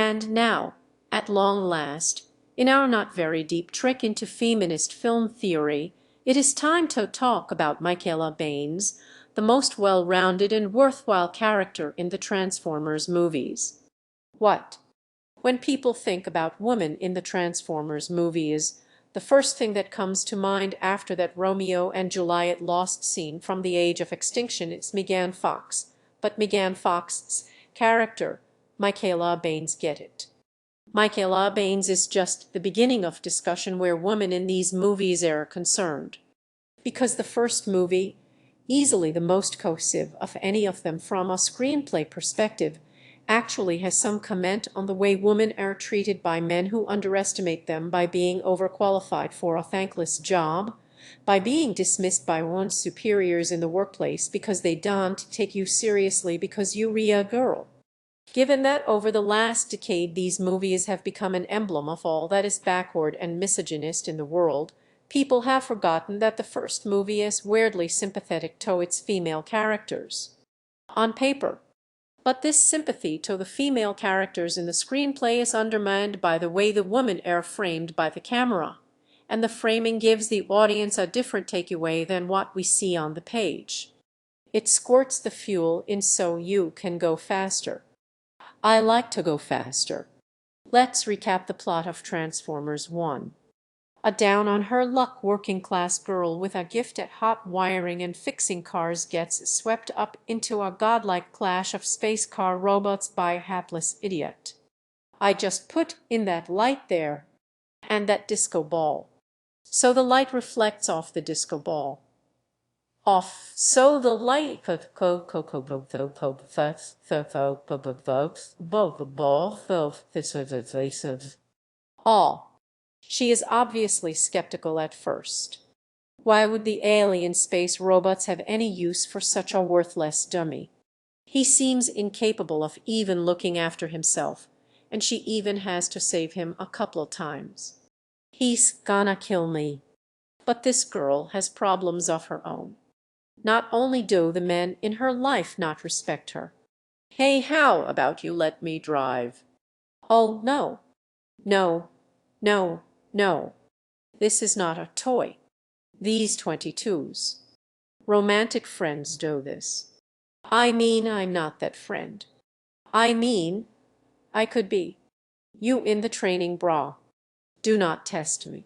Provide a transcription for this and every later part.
And now, at long last, in our not very deep trek into feminist film theory, it is time to talk about Michaela Baines, the most well-rounded and worthwhile character in the Transformers movies. What? When people think about women in the Transformers movies, the first thing that comes to mind after that Romeo and Juliet lost scene from The Age of Extinction is Megan Fox. But Megan Fox's character, Michaela Baines, get it. Michaela Baines is just the beginning of discussion where women in these movies are concerned. Because the first movie, easily the most cohesive of any of them from a screenplay perspective, actually has some comment on the way women are treated by men who underestimate them by being overqualified for a thankless job, by being dismissed by one's superiors in the workplace because they don't take you seriously because you're a girl. Given that over the last decade these movies have become an emblem of all that is backward and misogynist in the world, people have forgotten that the first movie is weirdly sympathetic to its female characters. On paper. But this sympathy to the female characters in the screenplay is undermined by the way the women are framed by the camera, and the framing gives the audience a different takeaway than what we see on the page. It squirts the fuel in so you can go faster. I like to go faster. Let's recap the plot of Transformers 1. A down-on-her-luck working-class girl with a gift at hot wiring and fixing cars gets swept up into a godlike clash of space car robots by a hapless idiot. I just put in that light there, and that disco ball. So the light reflects off the disco ball. So the light She is obviously skeptical at first. Why would the alien space robots have any use for such a worthless dummy? He seems incapable of even looking after himself, and she even has to save him a couple of times. He's gonna kill me. But this girl has problems of her own. Not only do the men in her life not respect her. Hey, how about you let me drive? Oh, no. No, no, no. This is not a toy. These 22s. Romantic friends do this. I mean, I'm not that friend. I mean, I could be. You in the training bra. Do not test me.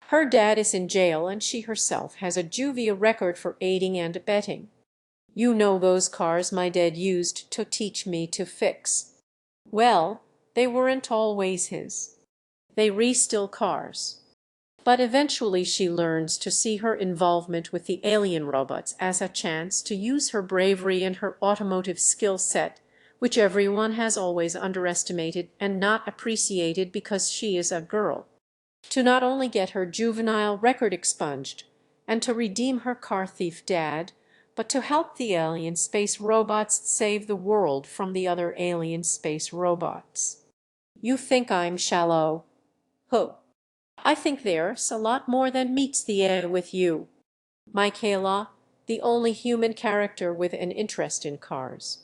Her dad is in jail and she herself has a juvie record for aiding and abetting. You know those cars my dad used to teach me to fix. Well, they weren't always his. They re-still cars. But eventually she learns to see her involvement with the alien robots as a chance to use her bravery and her automotive skill set, which everyone has always underestimated and not appreciated because she is a girl, to not only get her juvenile record expunged and to redeem her car thief dad, but to help the alien space robots save the world from the other alien space robots. You think I'm shallow? Who? I think there's a lot more than meets the eye with you. Michaela, the only human character with an interest in cars.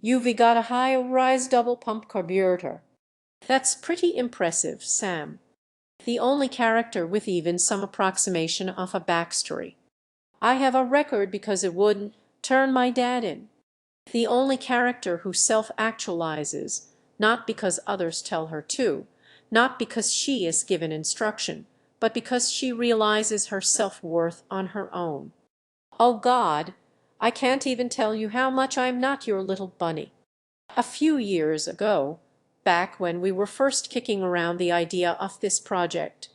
You've got a high-rise double-pump carburetor. That's pretty impressive, Sam. The only character with even some approximation of a backstory. I have a record because it wouldn't turn my dad in. The only character who self-actualizes, not because others tell her to, not because she is given instruction, but because she realizes her self-worth on her own. Oh God, I can't even tell you how much I'm not your little bunny. A few years ago, back when we were first kicking around the idea of this project,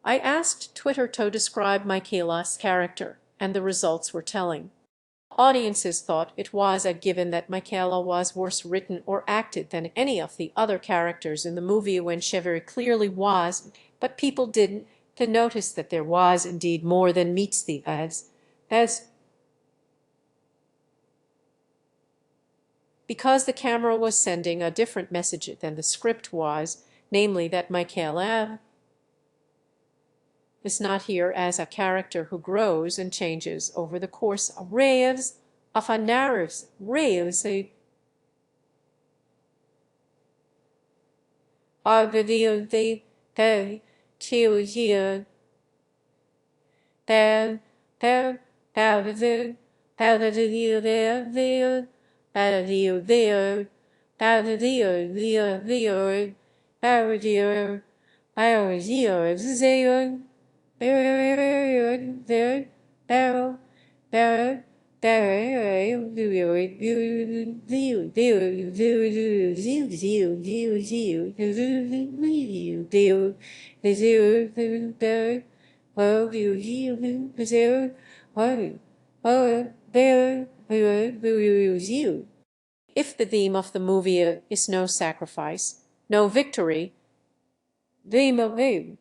I asked Twitter to describe Michaela's character, and the results were telling. Audiences thought it was a given that Michaela was worse written or acted than any of the other characters in the movie when she very clearly was, but people didn't to notice that there was indeed more than meets the as because the camera was sending a different message than the script was, namely that Michaela is not here as a character who grows and changes over the course of a narrative. are the tKyrUMUervU there there there if the theme of the movie is no sacrifice, no victory, theme of the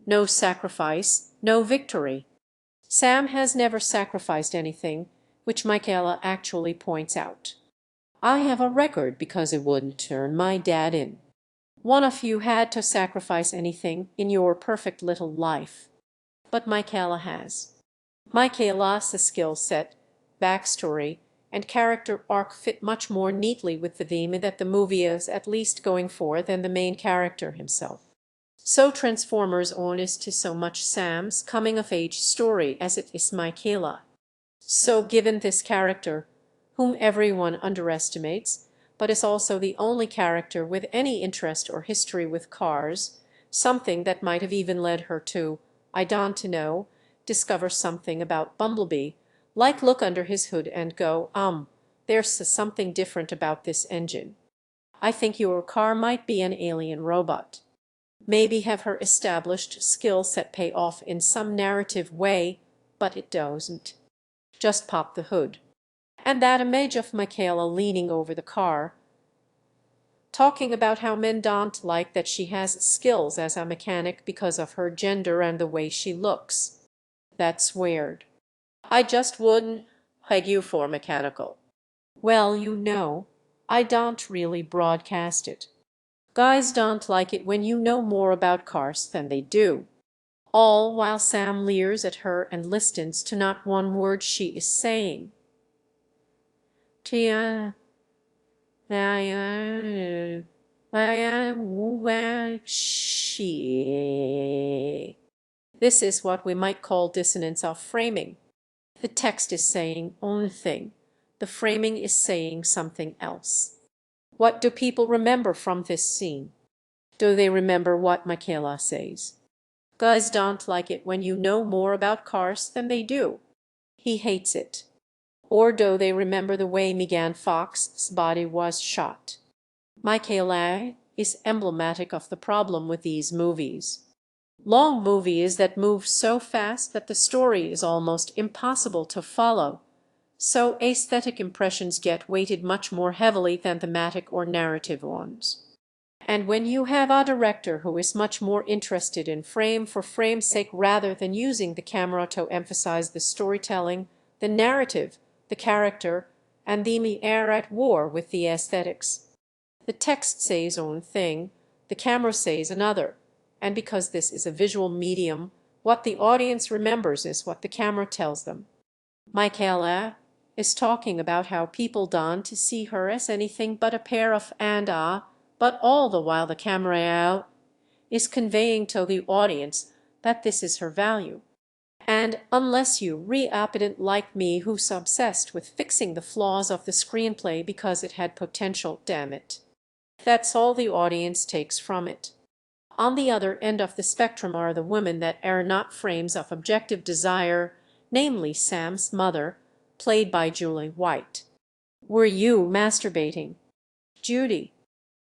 no sacrifice, no victory. Sam has never sacrificed anything, which Michaela actually points out. I have a record because it wouldn't turn my dad in. One of you had to sacrifice anything in your perfect little life. But Michaela has. Michaela's skill set, backstory, and character arc fit much more neatly with the theme that the movie is at least going for than the main character himself. So Transformers On is to so much Sam's coming-of-age story as it is Michaela. So given this character, whom everyone underestimates, but is also the only character with any interest or history with cars, something that might have even led her to, I don't know, discover something about Bumblebee, like look under his hood and go, there's something different about this engine. I think your car might be an alien robot. Maybe have her established skill set pay off in some narrative way, but it doesn't. Just pop the hood. And that image of Michaela leaning over the car, talking about how men don't like that she has skills as a mechanic because of her gender and the way she looks. That's weird. I just wouldn't peg you for mechanical. Well, you know, I don't really broadcast it. Guys don't like it when you know more about cars than they do. All while Sam leers at her and listens to not one word she is saying. Tia, this is what we might call dissonance of framing. The text is saying one thing, the framing is saying something else. What do people remember from this scene? Do they remember what Michaela says? Guys don't like it when you know more about cars than they do. He hates it. Or do they remember the way Megan Fox's body was shot? Michaela is emblematic of the problem with these movies. Long movies that move so fast that the story is almost impossible to follow, So aesthetic impressions get weighted much more heavily than thematic or narrative ones. And when you have a director who is much more interested in frame for frame's sake rather than using the camera to emphasize the storytelling, the narrative, the character, and the are at war with the aesthetics. The text says one thing, the camera says another, and because this is a visual medium, what the audience remembers is what the camera tells them. Michaela is talking about how people don to see her as anything but a pair of but all the while the camera is conveying to the audience that this is her value. And unless you reapidant like me who's obsessed with fixing the flaws of the screenplay because it had potential, damn it. That's all the audience takes from it. On the other end of the spectrum are the women that are not frames of objective desire, namely Sam's mother, played by Julie White. Were you masturbating? Judy.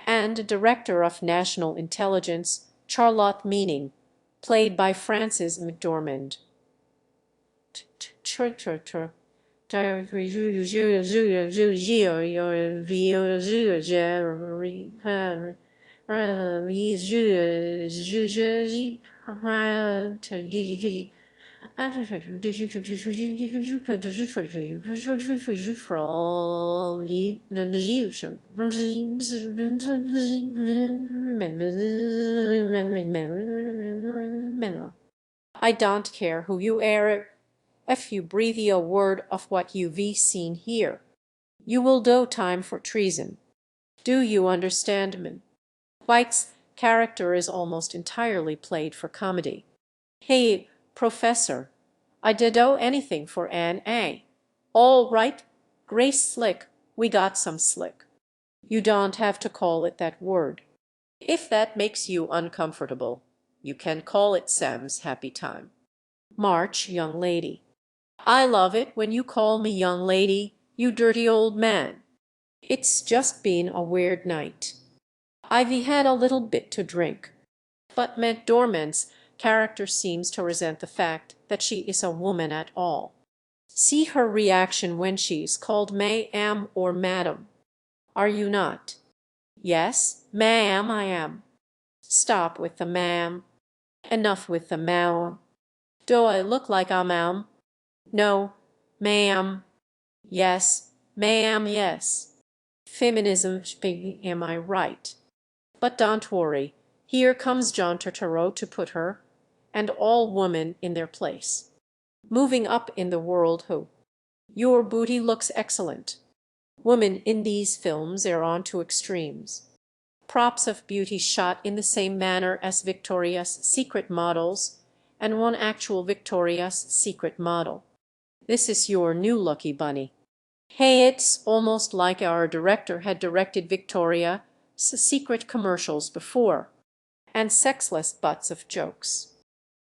And a director of national intelligence, Charlotte Meaning, played by Frances McDormand. I don't care who you are, if you breathe a word of what you've seen here. You will do time for treason. Do you understand me? White's character is almost entirely played for comedy. Hey, professor, I did do anything for Ann A. All right, Grace Slick, we got some slick. You don't have to call it that word. If that makes you uncomfortable, you can call it Sam's happy time. March, young lady. I love it when you call me young lady, you dirty old man. It's just been a weird night. I've had a little bit to drink. But McDormand's character seems to resent the fact that she is a woman at all. See her reaction when she's called ma'am or madam. Are you not? Yes, ma'am, I am. Stop with the ma'am. Enough with the ma'am. Do I look like a ma'am? No, ma'am. Yes, ma'am, yes. Feminism, am I right? But don't worry, here comes John Turturro to put her and all women in their place. Moving up in the world who? Your booty looks excellent. Women in these films are on to extremes. Props of beauty shot in the same manner as Victoria's Secret models, and one actual Victoria's Secret model. This is your new lucky bunny. Hey, it's almost like our director had directed Victoria's Secret commercials before, and sexless butts of jokes.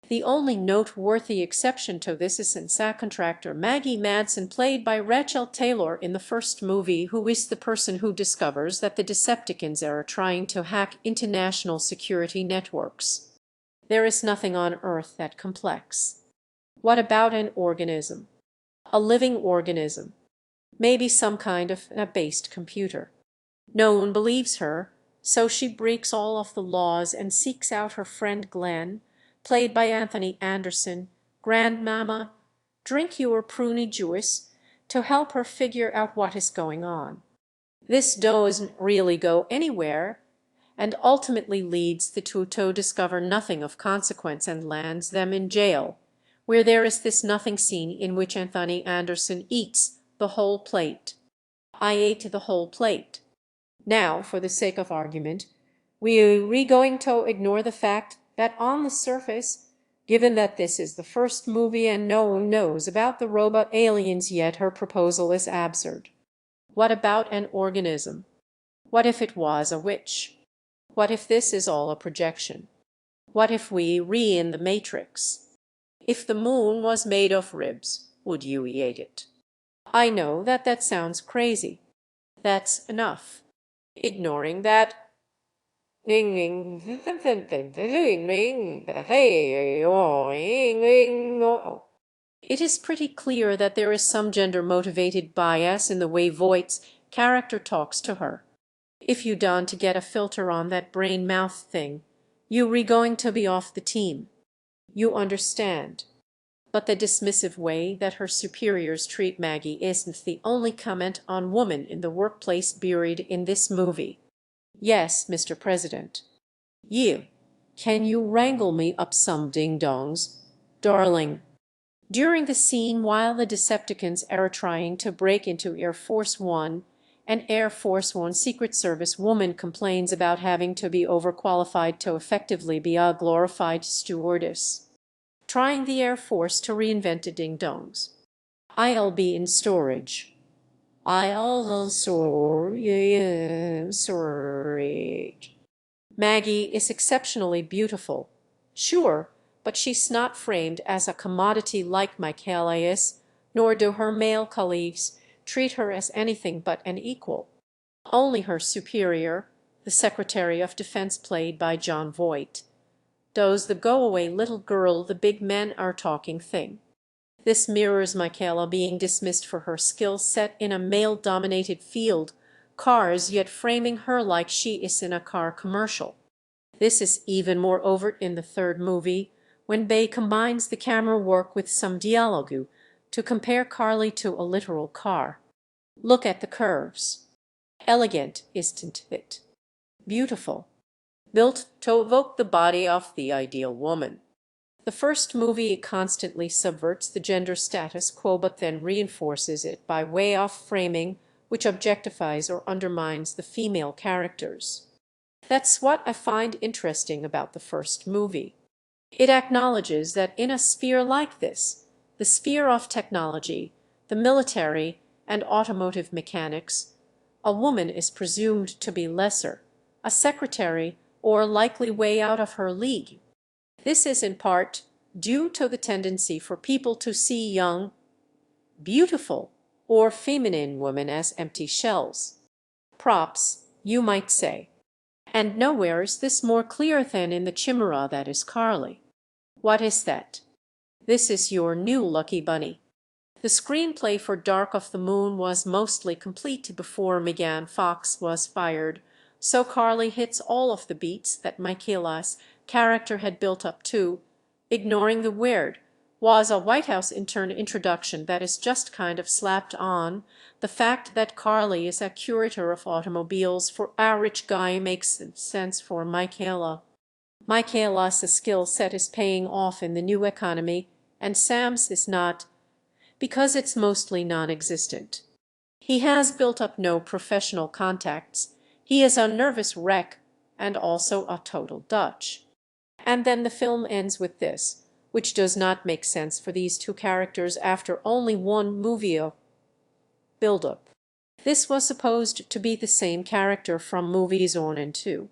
The only noteworthy exception to this is in contractor Maggie Madsen, played by Rachel Taylor in the first movie, who is the person who discovers that the Decepticons are trying to hack international security networks. There is nothing on Earth that complex. What about an organism? A living organism. Maybe some kind of a based computer. No one believes her, so she breaks all of the laws and seeks out her friend Glenn, played by Anthony Anderson, Grandmama, drink your pruny juice, to help her figure out what is going on. This doesn't really go anywhere, and ultimately leads the two to discover nothing of consequence and lands them in jail, where there is this nothing scene in which Anthony Anderson eats the whole plate. I ate the whole plate. Now, for the sake of argument, we're going to ignore the fact that on the surface, given that this is the first movie and no one knows about the robot aliens yet, her proposal is absurd. What about an organism? What if it was a witch? What if this is all a projection? What if we in the Matrix? If the moon was made of ribs, would you eat it? I know that sounds crazy. That's enough. Ignoring that, It is pretty clear that there is some gender-motivated bias in the way Voight's character talks to her. If you done to get a filter on that brain-mouth thing, you re going to be off the team. You understand. But the dismissive way that her superiors treat Maggie isn't the only comment on woman in the workplace buried in this movie. Yes, Mr. President. Can you wrangle me up some ding-dongs? Darling. During the scene while the Decepticons are trying to break into Air Force One, an Air Force One Secret Service woman complains about having to be overqualified to effectively be a glorified stewardess. Trying the Air Force to reinvent a ding-dongs. I'll be in storage. Storage. Maggie is exceptionally beautiful. Sure, but she's not framed as a commodity like Michaela is, nor do her male colleagues treat her as anything but an equal. Only her superior, the Secretary of Defense played by Jon Voight, does the go-away little girl the big men are talking thing. This mirrors Michaela being dismissed for her skill set in a male-dominated field, cars, yet framing her like she is in a car commercial. This is even more overt in the third movie, when Bay combines the camera work with some dialogue to compare Carly to a literal car. Look at the curves. Elegant, isn't it? Beautiful. Built to evoke the body of the ideal woman. The first movie constantly subverts the gender status quo but then reinforces it by way of framing which objectifies or undermines the female characters. That's what I find interesting about the first movie. It acknowledges that in a sphere like this, the sphere of technology, the military, and automotive mechanics, a woman is presumed to be lesser, a secretary, or likely way out of her league. This is in part due to the tendency for people to see young, beautiful, or feminine women as empty shells. Props, you might say. And nowhere is this more clear than in the chimera that is Carly. What is that? This is your new Lucky Bunny. The screenplay for Dark of the Moon was mostly complete before Megan Fox was fired, so Carly hits all of the beats that Michaela's character had built up to, ignoring the weird, was a White House intern introduction that is just kind of slapped on. The fact that Carly is a curator of automobiles for a rich guy makes sense for Michaela. Michaela's skill set is paying off in the new economy, and Sam's is not, because it's mostly non-existent. He has built up no professional contacts. He is a nervous wreck and also a total Dutch. And then the film ends with this, which does not make sense for these two characters after only one movie of build-up. This was supposed to be the same character from movies 1 and 2.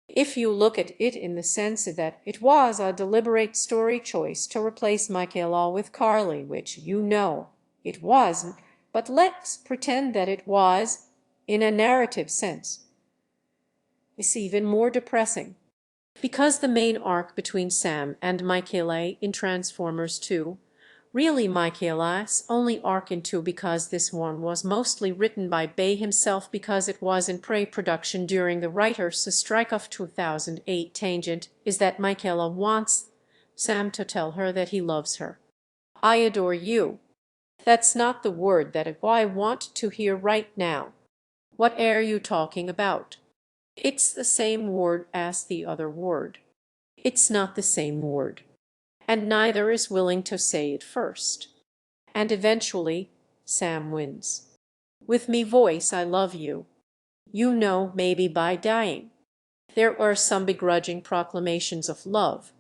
If you look at it in the sense that it was a deliberate story choice to replace Michaela with Carly, which you know it wasn't, but let's pretend that it was, in a narrative sense, it's even more depressing. Because the main arc between Sam and Michaela in Transformers 2, really Michaela's only arc in 2 because this one was mostly written by Bay himself because it was in pre-production during the writers' strike of 2008 tangent, is that Michaela wants Sam to tell her that he loves her. I adore you. That's not the word that I want to hear right now. What are you talking about? It's the same word as the other word. It's not the same word. And neither is willing to say it first. And eventually, Sam wins. With me voice, I love you. You know, maybe by dying. There are some begrudging proclamations of love.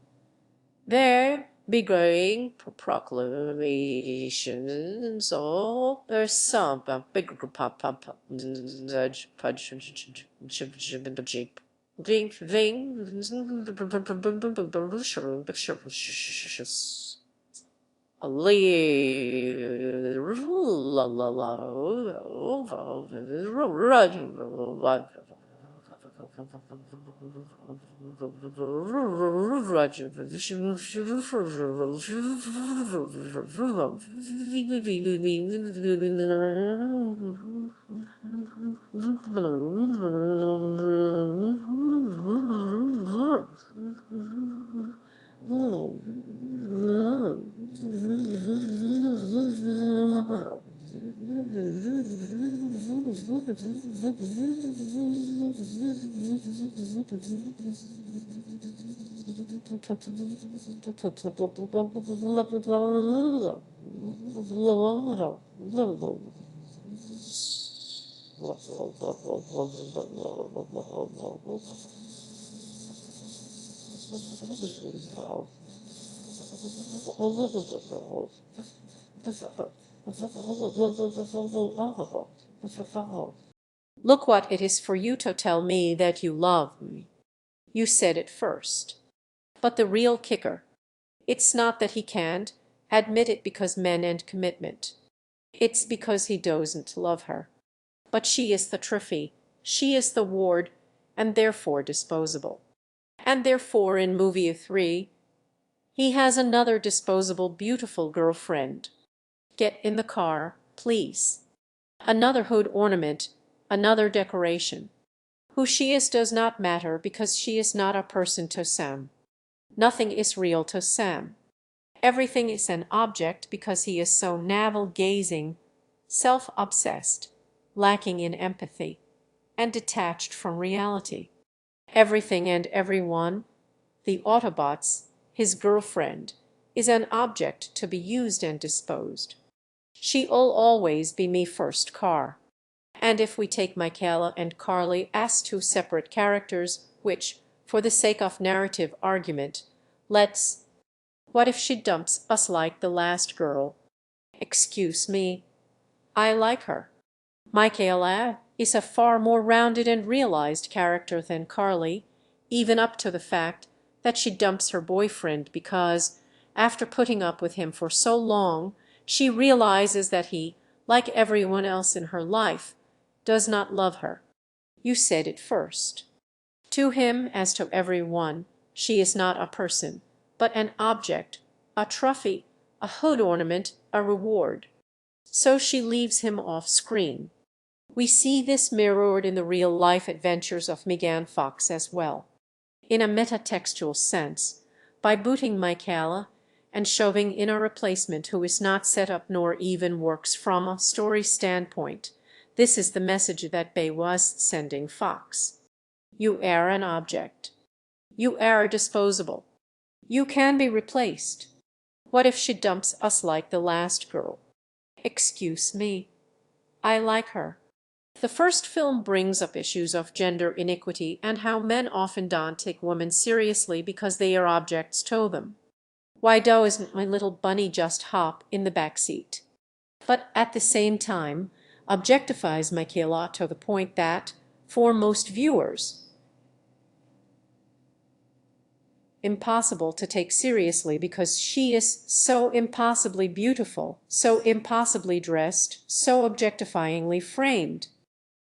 There begrudging proclamations of there's some big Look what it is for you to tell me that you love me. You said it first. But the real kicker, it's not that he can't admit it because men and commitment. It's because he doesn't love her. But she is the trophy, she is the ward, and therefore disposable. And therefore in movie 3, he has another disposable beautiful girlfriend. Get in the car, please. Another hood ornament, another decoration. Who she is does not matter because she is not a person to Sam. Nothing is real to Sam. Everything is an object because he is so navel-gazing, self-obsessed, lacking in empathy, and detached from reality. Everything and everyone, the Autobots, his girlfriend, is an object to be used and disposed. She'll always be me first car. And if we take Michaela and Carly as two separate characters, which, for the sake of narrative argument, what if she dumps us like the last girl? Excuse me, I like her. Michaela is a far more rounded and realized character than Carly, even up to the fact that she dumps her boyfriend because, after putting up with him for so long, she realizes that he, like everyone else in her life, does not love her. You said it first. To him, as to everyone, she is not a person, but an object, a trophy, a hood ornament, a reward. So she leaves him off screen. We see this mirrored in the real-life adventures of Megan Fox as well. In a metatextual sense, by booting Michaela and shoving in a replacement who is not set up nor even works from a story standpoint, this is the message that Bay was sending Fox. You are an object. You are disposable. You can be replaced. What if she dumps us like the last girl? Excuse me, I like her. The first film brings up issues of gender inequity and how men often don't take women seriously because they are objects to them. Why doesn't my little bunny just hop in the back seat? But at the same time, objectifies Michaela to the point that, for most viewers, impossible to take seriously because she is so impossibly beautiful, so impossibly dressed, so objectifyingly framed.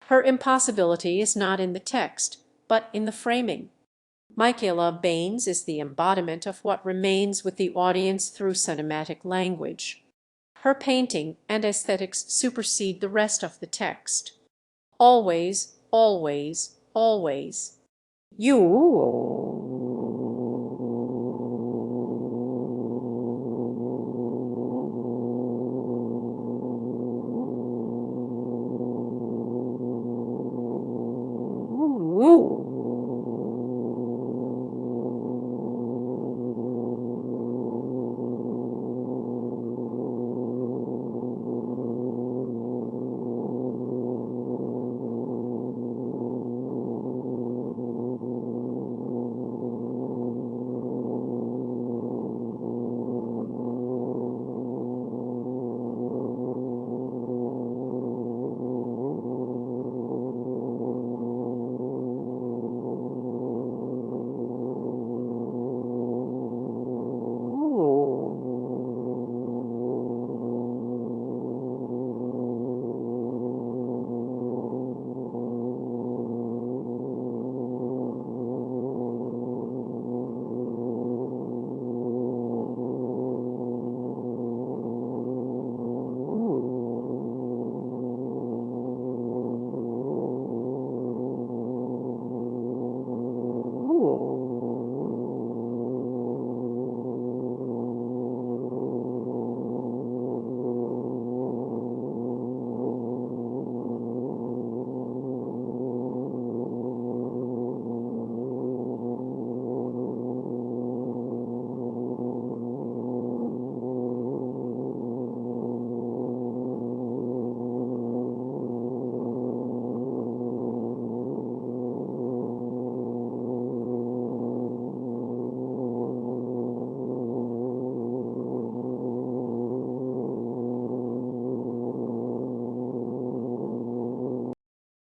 Her impossibility is not in the text, but in the framing. Michaela Baines is the embodiment of what remains with the audience through cinematic language. Her painting and aesthetics supersede the rest of the text. Always, always, always. You